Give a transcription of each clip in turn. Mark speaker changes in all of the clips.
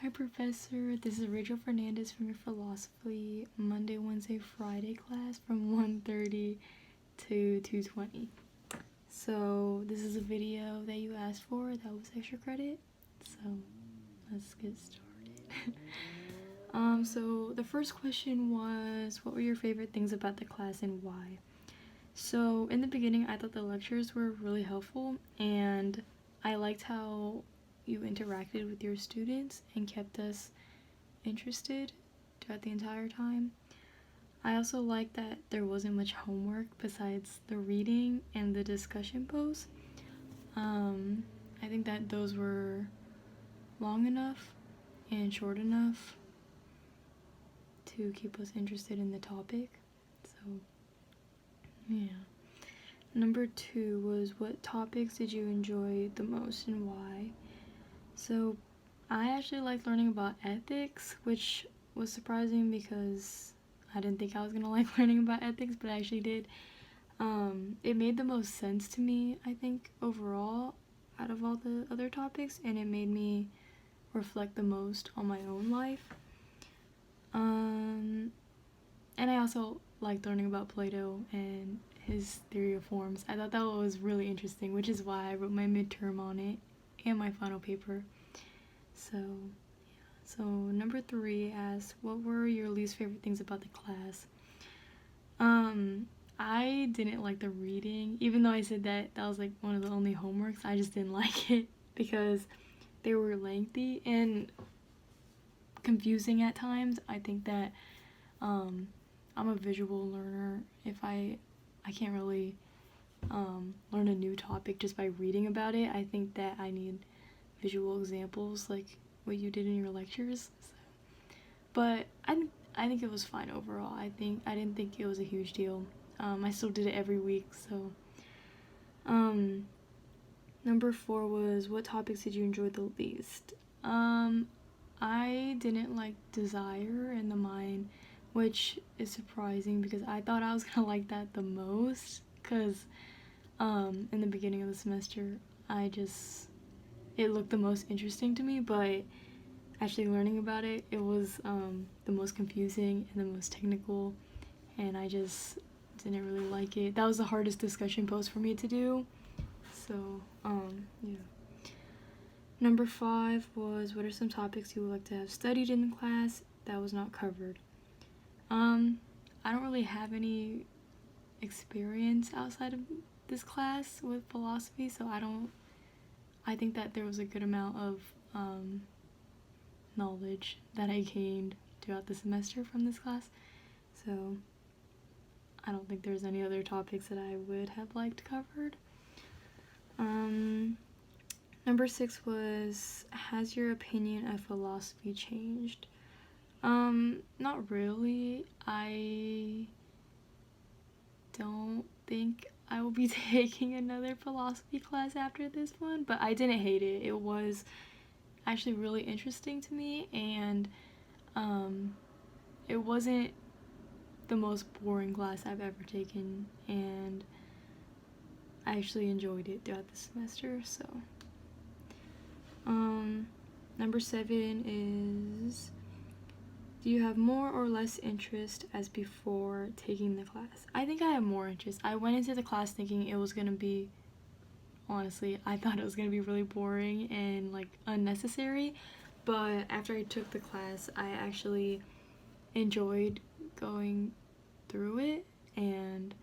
Speaker 1: Hi Professor, this is Rachel Fernandez from your Philosophy Monday, Wednesday, Friday class from 1:30 to 2:20. So this is a video that you asked for that was extra credit, so let's get started. So the first question was, what were your favorite things about the class and why? So in the beginning I thought the lectures were really helpful and I liked how you interacted with your students and kept us interested throughout the entire time. I also liked that there wasn't much homework besides the reading and the discussion posts. I think that those were long enough and short enough to keep us interested in the topic. So yeah. Number 2 was, what topics did you enjoy the most and why? So I actually liked learning about ethics, which was surprising because I didn't think I was gonna like learning about ethics, but I actually did. It made the most sense to me, I think, overall, out of all the other topics, and it made me reflect the most on my own life. And I also liked learning about Plato and his theory of forms. I thought that was really interesting, which is why I wrote my midterm on it and my final paper. So yeah. So number 3 asks, what were your least favorite things about the class? I didn't like the reading, even though I said that was like one of the only homeworks. I just didn't like it because they were lengthy and confusing at times. I think that I'm a visual learner. If I can't really learn a new topic just by reading about it. I think that I need visual examples like what you did in your lectures. So. But I think it was fine overall. I didn't think it was a huge deal. I still did it every week. So number 4 was, what topics did you enjoy the least? I didn't like desire and the mind, which is surprising because I thought I was gonna like that the most, because in the beginning of the semester it looked the most interesting to me, but actually learning about it, it was the most confusing and the most technical, and I just didn't really like it. That was the hardest discussion post for me to do. So yeah. Number 5 was, what are some topics you would like to have studied in the class that was not covered? I don't really have any experience outside of this class with philosophy, so I think that there was a good amount of knowledge that I gained throughout the semester from this class, so I don't think there's any other topics that I would have liked covered. Number 6 was, has your opinion of philosophy changed? Not really. I don't think I will be taking another philosophy class after this one, but I didn't hate it. It was actually really interesting to me, and it wasn't the most boring class I've ever taken, and I actually enjoyed it throughout the semester. So number 7 is, do you have more or less interest as before taking the class? I think I have more interest. I went into the class thinking it was gonna be, honestly, I thought it was gonna be really boring and like unnecessary, but after I took the class, I actually enjoyed going through it and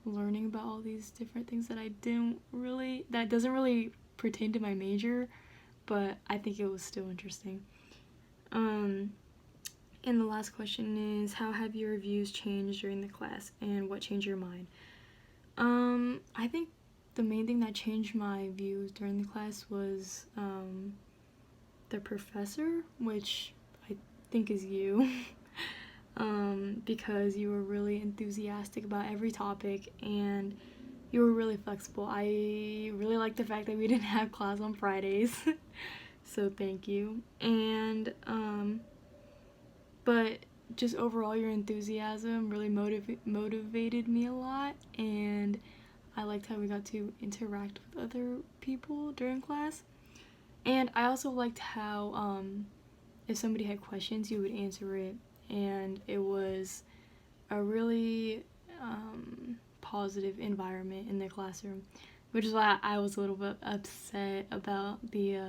Speaker 1: learning about all these different things that that doesn't really pertain to my major, but I think it was still interesting. And the last question is, how have your views changed during the class and what changed your mind? I think the main thing that changed my views during the class was the professor, which I think is you. Because you were really enthusiastic about every topic and you were really flexible. I really liked the fact that we didn't have class on Fridays. So thank you. And but just overall, your enthusiasm really motivated me a lot, and I liked how we got to interact with other people during class. And I also liked how if somebody had questions, you would answer it, and it was a really positive environment in the classroom, which is why I was a little bit upset about the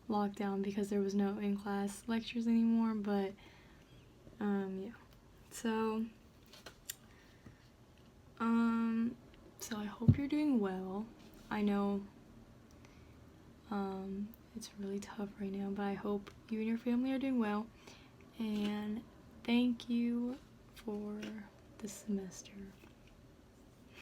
Speaker 1: lockdown, because there was no in-class lectures anymore. But yeah, so I hope you're doing well. I know it's really tough right now, but I hope you and your family are doing well, and thank you for this semester.